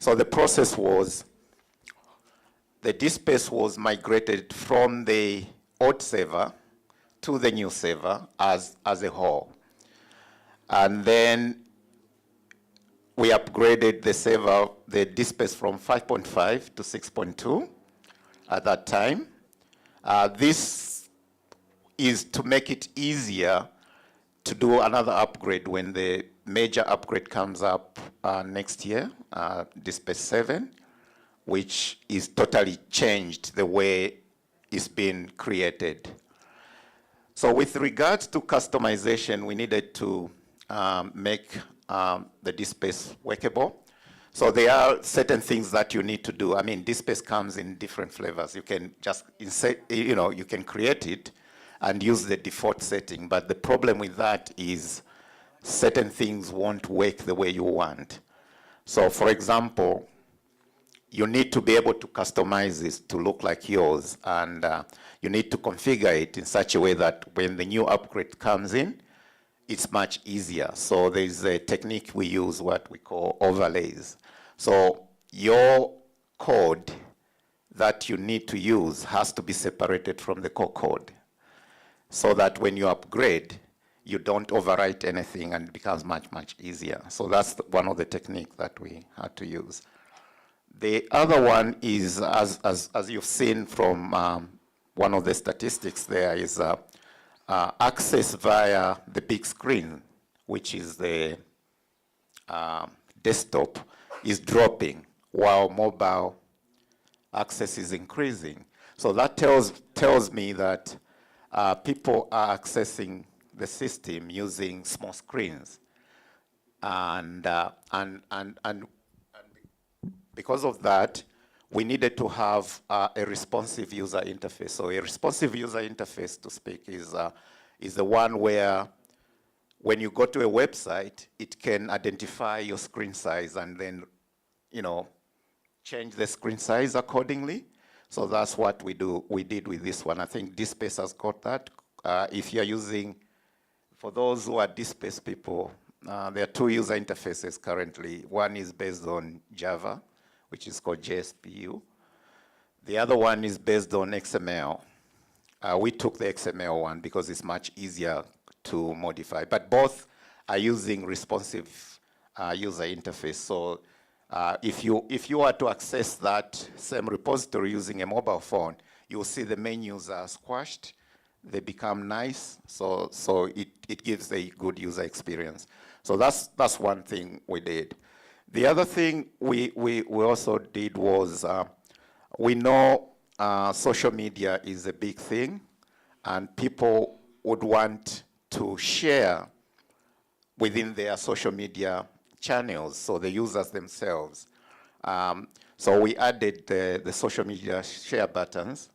So the process was, the disk space was migrated from the old server to the new server as a whole. And then we upgraded the server, the disk space from 5.5 to 6.2 at that time. This is to make it easier to do another upgrade when the major upgrade comes up next year, disk space 7, which is totally changed the way it's been created. So with regards to customization, we needed to make the disk space workable. So there are certain things that you need to do. I mean, disk space comes in different flavors. You can just insert, you can create it and use the default setting. But the problem with that is certain things won't work the way you want. So for example, you need to be able to customize this to look like yours, and you need to configure it in such a way that when the new upgrade comes in, it's much easier. So there's a technique we use, what we call overlays. So your code that you need to use has to be separated from the core code, so that when you upgrade, you don't overwrite anything and it becomes much, much easier. So that's one of the techniques that we had to use. The other one is, as you've seen from one of the statistics there, is access via the big screen, which is the desktop, is dropping while mobile access is increasing. So that tells me that people are accessing the system using small screens, and because of that, we needed to have a responsive user interface. So a responsive user interface, to speak, is the one where when you go to a website, it can identify your screen size and then, change the screen size accordingly. So that's what we did with this one. I think disk space has got that. If you're using, for those who are disk space people, there are two user interfaces currently. One is based on Java, which is called JSPU. The other one is based on XML. We took the XML one because it's much easier to modify, but both are using responsive user interface. So if you are to access that same repository using a mobile phone, you'll see the menus are squashed, they become nice, so it gives a good user experience. So that's one thing we did. The other thing we also did was, we know social media is a big thing, and people would want to share within their social media channels, so the users themselves. So we added the social media share buttons,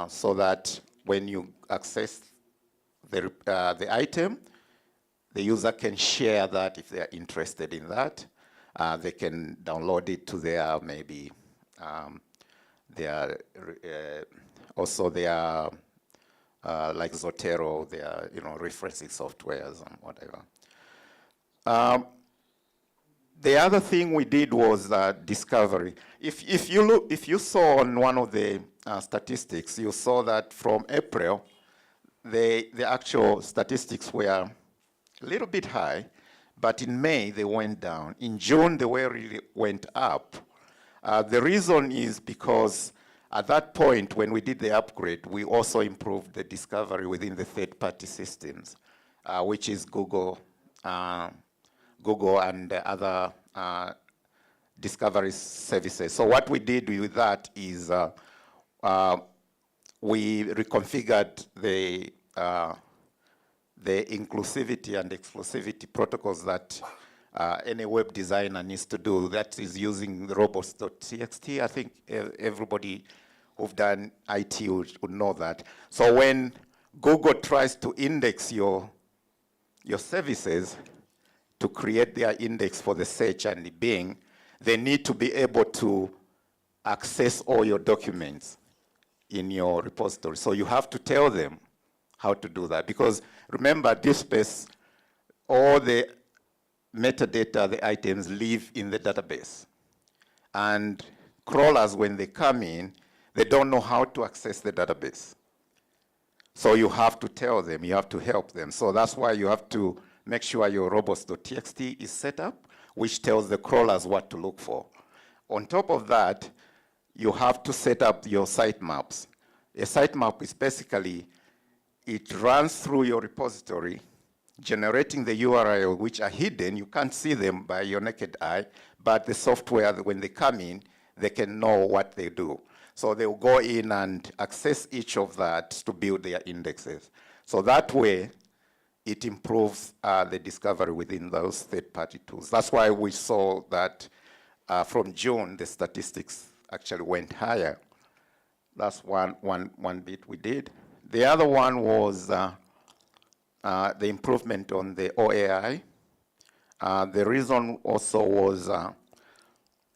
so that when you access the item, the user can share that if they're interested in that. They can download it to their, maybe, also their, like Zotero, their, referencing softwares and whatever. The other thing we did was discovery. If you saw on one of the statistics, you saw that from April, the actual statistics were a little bit high, but in May they went down. In June they really went up. The reason is because at that point when we did the upgrade, we also improved the discovery within the third-party systems, which is Google and other discovery services. So what we did with that is we reconfigured the inclusivity and exclusivity protocols that any web designer needs to do. That is using robots.txt. I think everybody who've done IT would know that. So when Google tries to index your services, to create their index for the search and the Bing, they need to be able to access all your documents in your repository. So you have to tell them how to do that. Because remember, disk space, all the metadata, the items live in the database. And crawlers, when they come in, they don't know how to access the database. So you have to tell them, you have to help them. So that's why you have to make sure your robots.txt is set up, which tells the crawlers what to look for. On top of that, you have to set up your sitemaps. A sitemap is basically, it runs through your repository, generating the URL, which are hidden. You can't see them by your naked eye, but the software, when they come in, they can know what they do. So they'll go in and access each of that to build their indexes. So that way, it improves the discovery within those third-party tools. That's why we saw that from June, the statistics actually went higher. That's one bit we did. The other one was the improvement on the OAI. The reason also was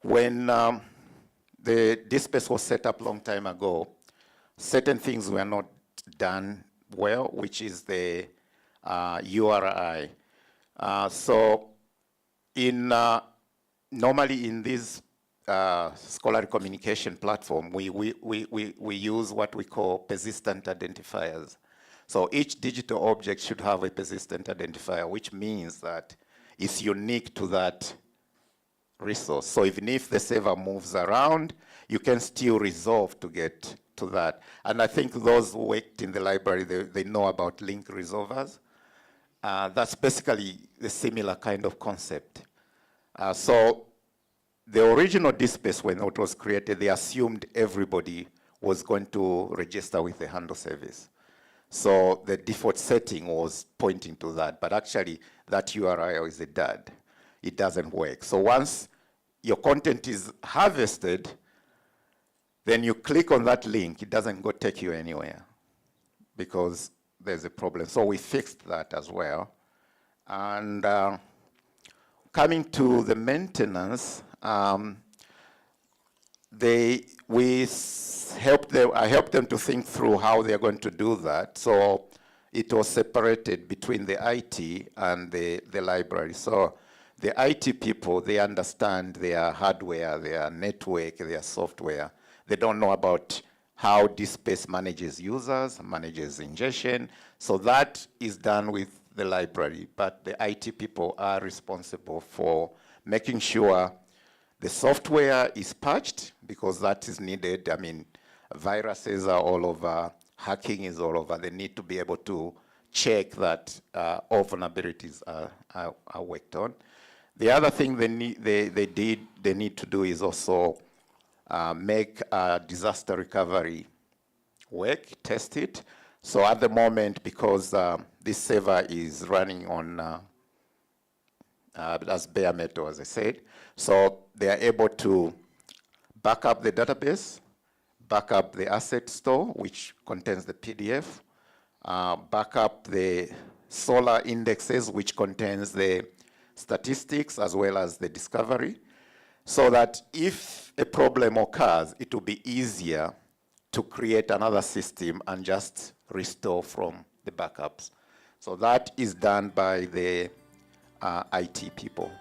when the DSpace was set up a long time ago, certain things were not done well, which is the URI. So normally in this scholarly communication platform, we use what we call persistent identifiers. So each digital object should have a persistent identifier, which means that it's unique to that resource. So even if the server moves around, you can still resolve to get to that. And I think those who worked in the library, they know about link resolvers. That's basically the similar kind of concept. So the original DSpace, when it was created, they assumed everybody was going to register with the handle service. So the default setting was pointing to that, but actually that URL is a dud. It doesn't work. So once your content is harvested, then you click on that link, it doesn't go take you anywhere because there's a problem. So we fixed that as well. And coming to the maintenance, I helped them to think through how they're going to do that. So it was separated between the IT and the library. So the IT people, they understand their hardware, their network, their software. They don't know about how DSpace manages users, manages ingestion. So that is done with the library, but the IT people are responsible for making sure the software is patched, because that is needed. I mean, viruses are all over, hacking is all over. They need to be able to check that all vulnerabilities are worked on. The other thing they need to do is also make disaster recovery work, test it. So at the moment, because this server is running on as bare metal, as I said, so they are able to back up the database, back up the asset store, which contains the PDF, back up the Solar indexes, which contains the statistics as well as the discovery, so that if a problem occurs, it will be easier to create another system and just restore from the backups. So that is done by the IT people.